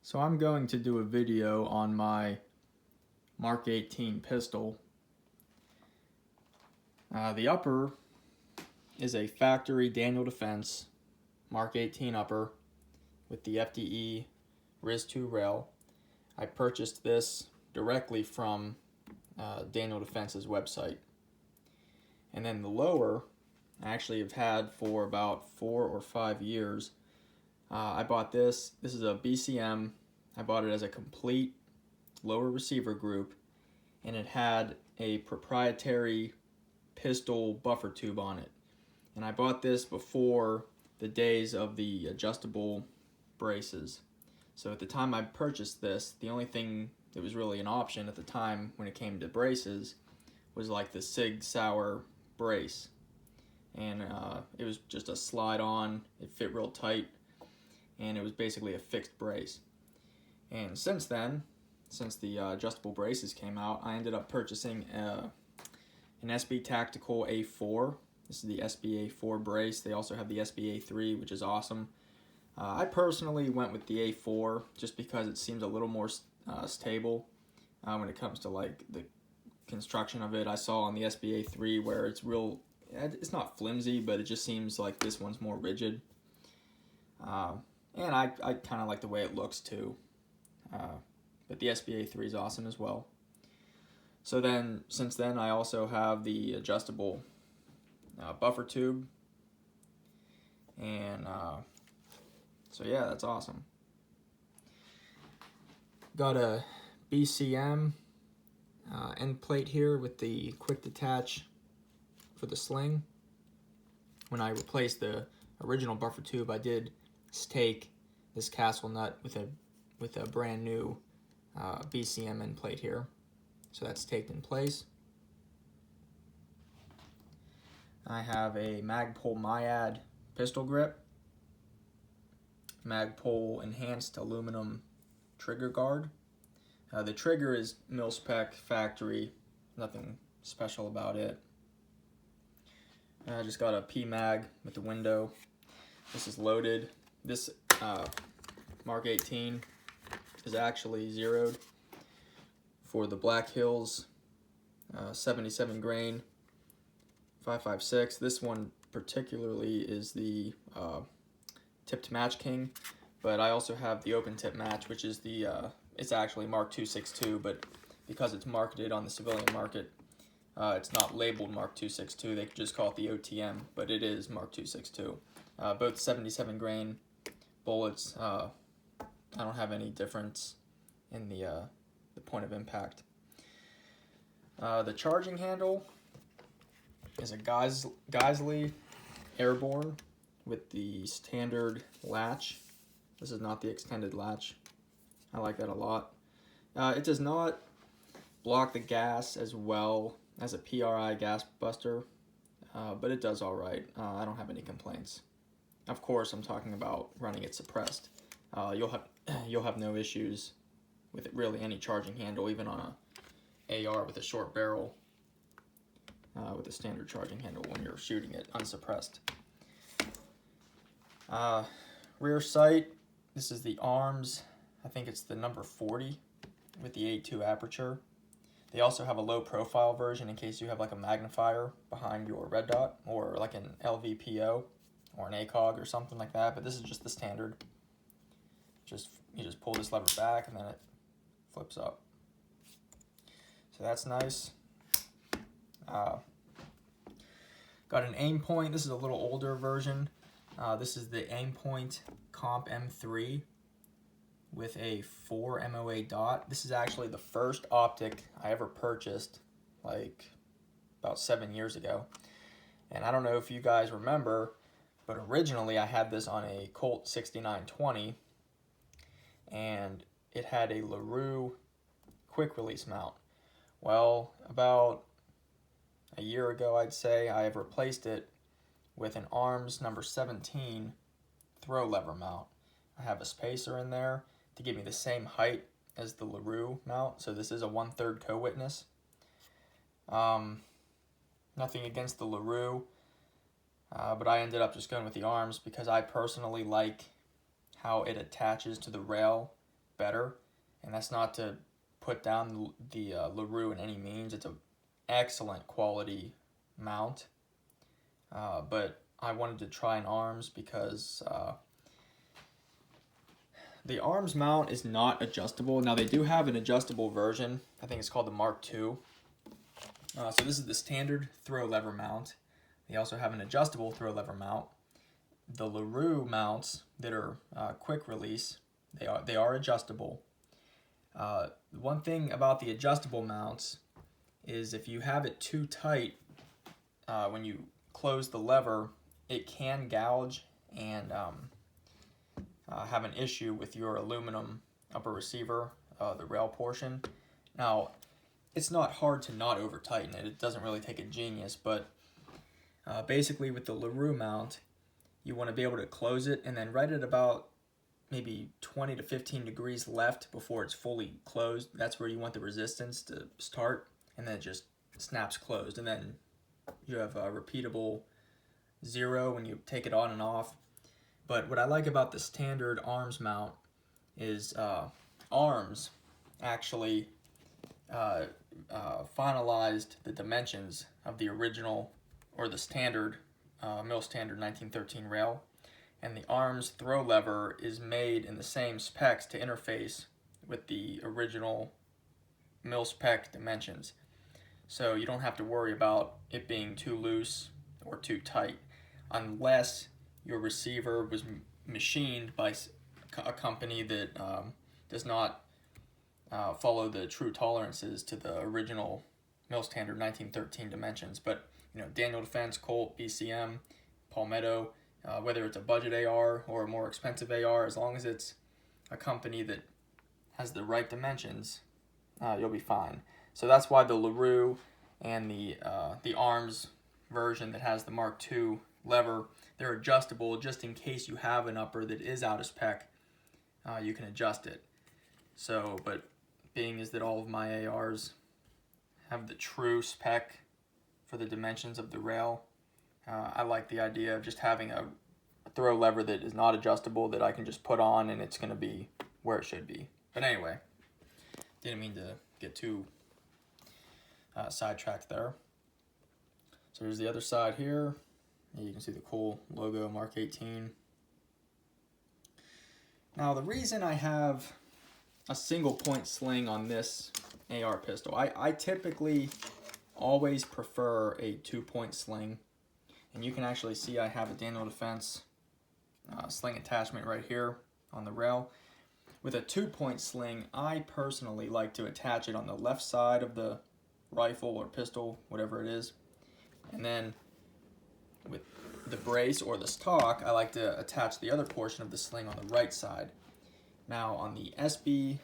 So I'm going to do a video on my MK18 pistol. The upper is a factory Daniel Defense MK18 upper with the FDE RC2 rail. I purchased this directly from Daniel Defense's website. And then the lower I actually have had for about 4 or 5 years. I bought this. This is a BCM. I bought it as a complete lower receiver group, and it had a proprietary pistol buffer tube on it. And I bought this before the days of the adjustable braces. So at the time I purchased this, the only thing that was really an option at the time when it came to braces was like the Sig Sauer brace. And it was just a slide on, it fit real tight, and it was basically a fixed brace. And since then, since the adjustable braces came out, I ended up purchasing an SB Tactical A4. This is the SB A4 brace. They also have the SB A3, which is awesome. I personally went with the A4 just because it seems a little more stable when it comes to like the construction of it. I saw on the SB A3 where it's it's not flimsy, but it just seems like this one's more rigid. And I kind of like the way it looks too. But the SB A3 is awesome as well. So then, since then, I also have the adjustable buffer tube. And so yeah, that's awesome. Got a BCM end plate here with the quick detach for the sling. When I replaced the original buffer tube, I did stake this castle nut with a brand new BCM end plate here. So that's staked in place. I have a Magpul Myad pistol grip, Magpul enhanced aluminum trigger guard. The trigger is mil-spec factory, nothing special about it. I just got a P-Mag with the window. This is loaded. This MK18 is actually zeroed for the Black Hills 77 grain 5.56. This one particularly is the tipped match king, but I also have the open tip match, which is the it's actually Mark 262, but because it's marketed on the civilian market, it's not labeled Mark 262. They could just call it the OTM, but it is Mark 262. Both 77 grain bullets. I don't have any difference in the point of impact. The charging handle is a Geisley Airborne with the standard latch. This is not the extended latch. I like that a lot. It does not block the gas as well as a PRI gas buster, but it does all right. I don't have any complaints. Of course, I'm talking about running it suppressed. You'll have no issues with really any charging handle, even on a AR with a short barrel, with a standard charging handle when you're shooting it unsuppressed. Rear sight, this is the arms. I think it's the number 40 with the A2 aperture. They also have a low profile version in case you have like a magnifier behind your red dot, or like an LVPO or an ACOG or something like that, but this is just the standard. You just pull this lever back and then it flips up. So that's nice. Got an aim point. This is a little older version. This is the aim point Comp M3 with a 4 MOA dot. This is actually the first optic I ever purchased, like about 7 years ago. And I don't know if you guys remember, but originally I had this on a Colt 6920, and it had a LaRue quick release mount. Well, about a year ago, I'd say, I have replaced it with an ARMS number 17 throw lever mount. I have a spacer in there to give me the same height as the LaRue mount, so this is a 1/3 co-witness. Nothing against the LaRue, but I ended up just going with the ARMS because I personally like how it attaches to the rail better, and that's not to put down the LaRue in any means. It's an excellent quality mount, but I wanted to try an arms because the arms mount is not adjustable. Now they do have an adjustable version. I think it's called the Mark II. So this is the standard throw lever mount. They also have an adjustable throw lever mount. The LaRue mounts that are quick release, they are adjustable. One thing about the adjustable mounts is if you have it too tight, when you close the lever, it can gouge and have an issue with your aluminum upper receiver, the rail portion. Now, it's not hard to not over tighten it. It doesn't really take a genius, but basically with the LaRue mount, you want to be able to close it and then right at about maybe 20 to 15 degrees left before it's fully closed. That's where you want the resistance to start, and then it just snaps closed. And then you have a repeatable 0 when you take it on and off. But what I like about the standard arms mount is arms actually finalized the dimensions of the original or the standard mill standard 1913 rail, and the arms throw lever is made in the same specs to interface with the original mill spec dimensions. So you don't have to worry about it being too loose or too tight unless your receiver was machined by a company that does not follow the true tolerances to the original mill standard 1913 dimensions. But you know, Daniel Defense, Colt, BCM, Palmetto, whether it's a budget AR or a more expensive AR, as long as it's a company that has the right dimensions, you'll be fine. So that's why the LaRue and the arms version that has the Mark II lever, they're adjustable just in case you have an upper that is out of spec. You can adjust it. So, but being is that all of my ARs have the true spec for the dimensions of the rail, I like the idea of just having a throw lever that is not adjustable that I can just put on and it's going to be where it should be. But anyway, didn't mean to get too sidetracked there. So here's the other side here. You can see the cool logo, Mark 18. Now the reason I have a single point sling on this AR pistol, I typically always prefer a 2-point sling, and you can actually see I have a Daniel Defense sling attachment right here on the rail. With a 2-point sling, I personally like to attach it on the left side of the rifle or pistol, whatever it is, and then with the brace or the stock, I like to attach the other portion of the sling on the right side. Now on the SB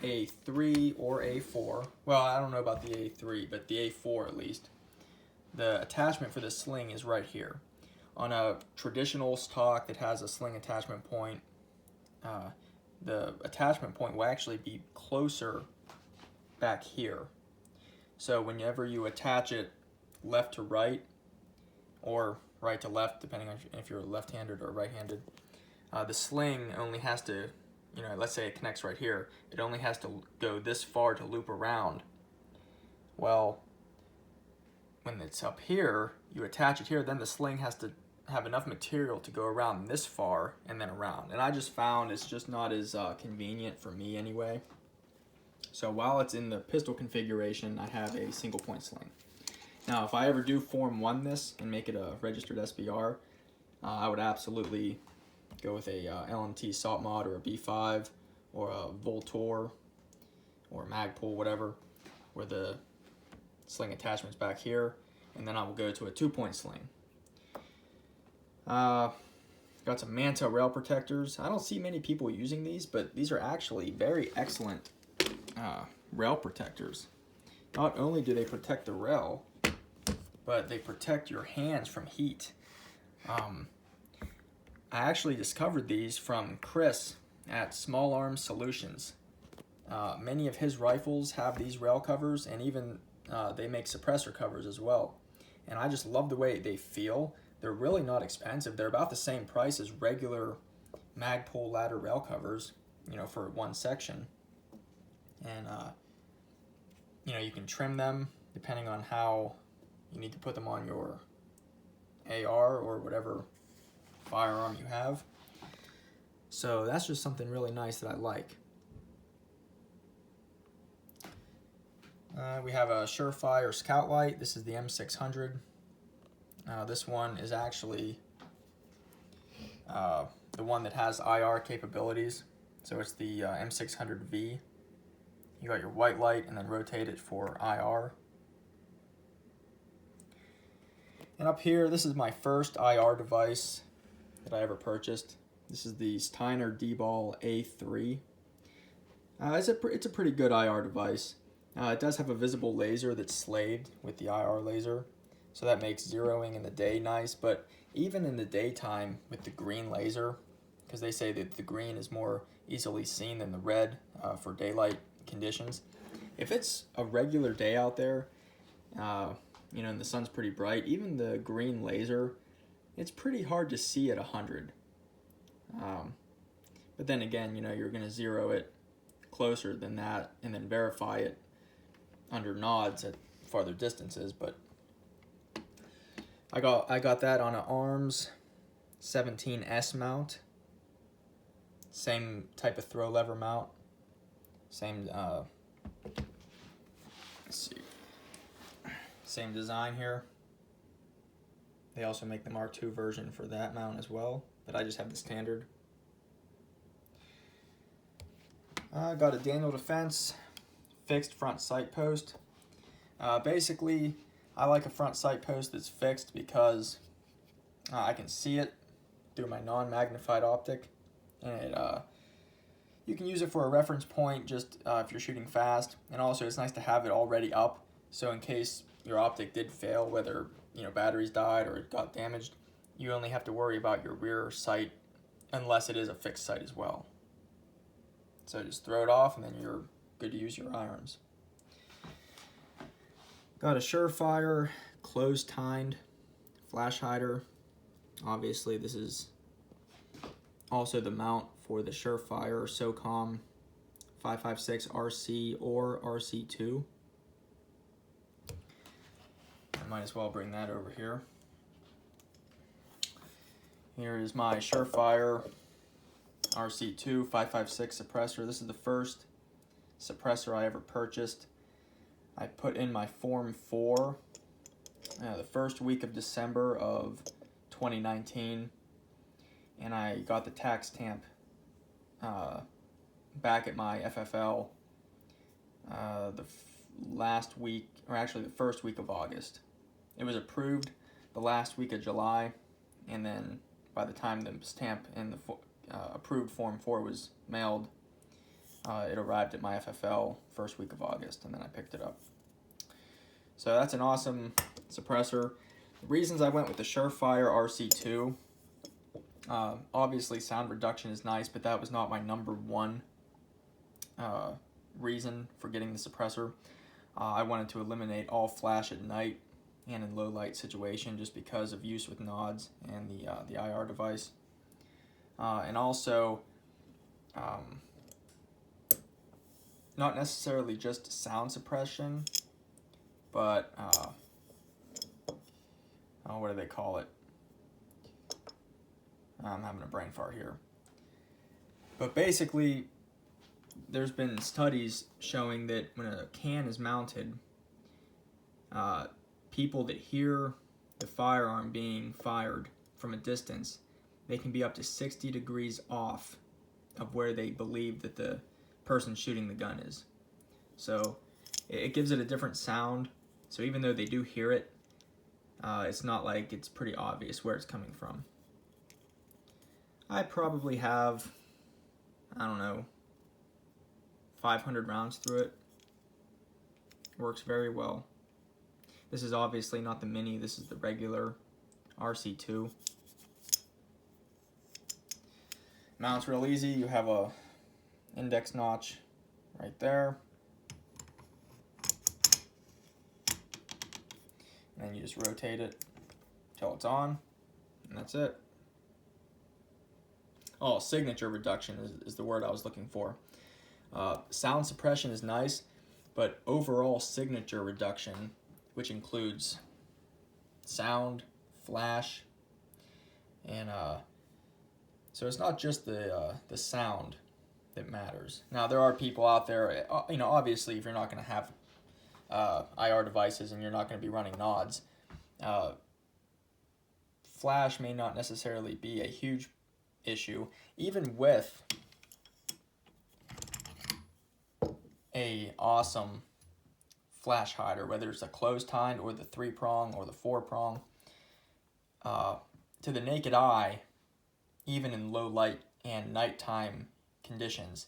A3 or A4, well, I don't know about the A3, but the A4 at least, the attachment for the sling is right here. On a traditional stock that has a sling attachment point, the attachment point will actually be closer back here. So whenever you attach it left to right, or right to left, depending on if you're left-handed or right-handed, the sling only has to, you know, let's say it connects right here, it only has to go this far to loop around. Well, when it's up here, you attach it here, then the sling has to have enough material to go around this far and then around. And I just found it's just not as convenient for me anyway. So while it's in the pistol configuration, I have a single point sling. Now, if I ever do Form 1 this and make it a registered SBR, I would absolutely go with a LMT Salt Mod or a B5 or a Voltor or Magpul, whatever, where the sling attachment's back here, and then I will go to a 2-point sling. Got some Manta rail protectors. I don't see many people using these, but these are actually very excellent rail protectors. Not only do they protect the rail, but they protect your hands from heat. I actually discovered these from Chris at Small Arms Solutions. Many of his rifles have these rail covers, and even they make suppressor covers as well. And I just love the way they feel. They're really not expensive. They're about the same price as regular Magpul ladder rail covers. you know, for one section. And you know, you can trim them depending on how you need to put them on your AR or whatever firearm you have. So that's just something really nice that I like. We have a SureFire Scout Light. This is the M600. This one is actually the one that has IR capabilities. So it's the M600V. You got your white light and then rotate it for IR. And up here, this is my first IR device that I ever purchased. This is the Steiner DBAL A3. It's a pretty good IR device. It does have a visible laser that's slaved with the IR laser, so that makes zeroing in the day nice, but even in the daytime with the green laser, because they say that the green is more easily seen than the red for daylight conditions. If it's a regular day out there, you know, and the sun's pretty bright, even the green laser, it's pretty hard to see at 100. But then again, you know, you're going to zero it closer than that and then verify it under nods at farther distances. But I got that on an ARMS 17S mount. Same type of throw lever mount. Same let's see. Same design here. They also make the Mark II version for that mount as well, but I just have the standard. I got a Daniel Defense fixed front sight post. Basically, I like a front sight post that's fixed because I can see it through my non-magnified optic, and you can use it for a reference point just if you're shooting fast, and also it's nice to have it already up, so in case your optic did fail, whether you know batteries died or it got damaged, you only have to worry about your rear sight unless it is a fixed sight as well. So just throw it off and then you're good to use your irons. Got a SureFire closed-tined flash hider. Obviously this is also the mount for the SureFire SOCOM 556 RC or RC2. I might as well bring that over here. Here is my SureFire RC2 556 suppressor. This is the first suppressor I ever purchased. I put in my Form 4 the first week of December of 2019, and I got the tax stamp back at my FFL the last week, or actually the first week of August. It was approved the last week of July, and then by the time the stamp in the approved Form 4 was mailed, it arrived at my FFL first week of August, and then I picked it up. So that's an awesome suppressor. The reasons I went with the SureFire RC2, obviously sound reduction is nice, but that was not my number one reason for getting the suppressor. I wanted to eliminate all flash at night and in low light situation just because of use with nods and the IR device. And also, not necessarily just sound suppression, but what do they call it? I'm having a brain fart here. But basically, there's been studies showing that when a can is mounted, people that hear the firearm being fired from a distance, they can be up to 60 degrees off of where they believe that the person shooting the gun is. So it gives it a different sound. So even though they do hear it, it's not like it's pretty obvious where it's coming from. I probably have, I don't know, 500 rounds through it. Works very well. This is obviously not the mini, this is the regular RC2. Mounts real easy. You have a index notch right there. And then you just rotate it until it's on, and that's it. Oh, signature reduction is the word I was looking for. Sound suppression is nice, but overall signature reduction, which includes sound, flash, and so it's not just the sound that matters. Now there are people out there, you know, obviously if you're not going to have IR devices and you're not going to be running nods, flash may not necessarily be a huge issue, even with a awesome flash hider, whether it's a closed hind or the 3-prong or the 4-prong. To the naked eye, even in low light and nighttime conditions,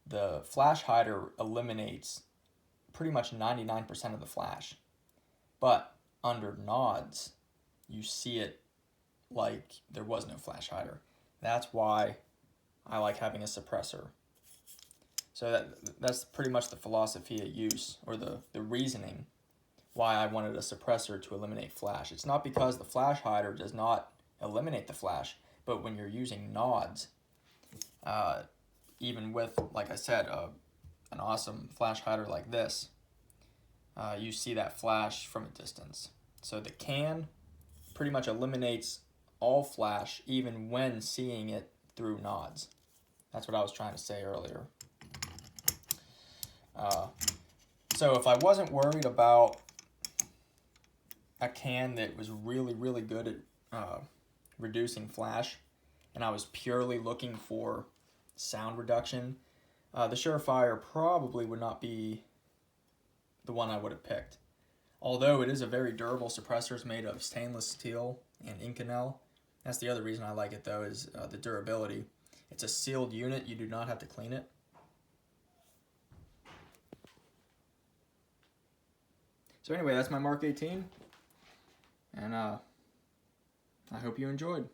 the flash hider eliminates pretty much 99% of the flash. But under nods, you see it like there was no flash hider. That's why I like having a suppressor. So that's pretty much the philosophy of use, or the reasoning why I wanted a suppressor to eliminate flash. It's not because the flash hider does not eliminate the flash, but when you're using nods, even with, like I said, an awesome flash hider like this, you see that flash from a distance. So the can pretty much eliminates all flash even when seeing it through nods. That's what I was trying to say earlier. So if I wasn't worried about a can that was really, really good at reducing flash, and I was purely looking for sound reduction, the SureFire probably would not be the one I would have picked. Although it is a very durable suppressor, it's made of stainless steel and Inconel. That's the other reason I like it, though, is the durability. It's a sealed unit, you do not have to clean it. So anyway, that's my Mark 18, and I hope you enjoyed.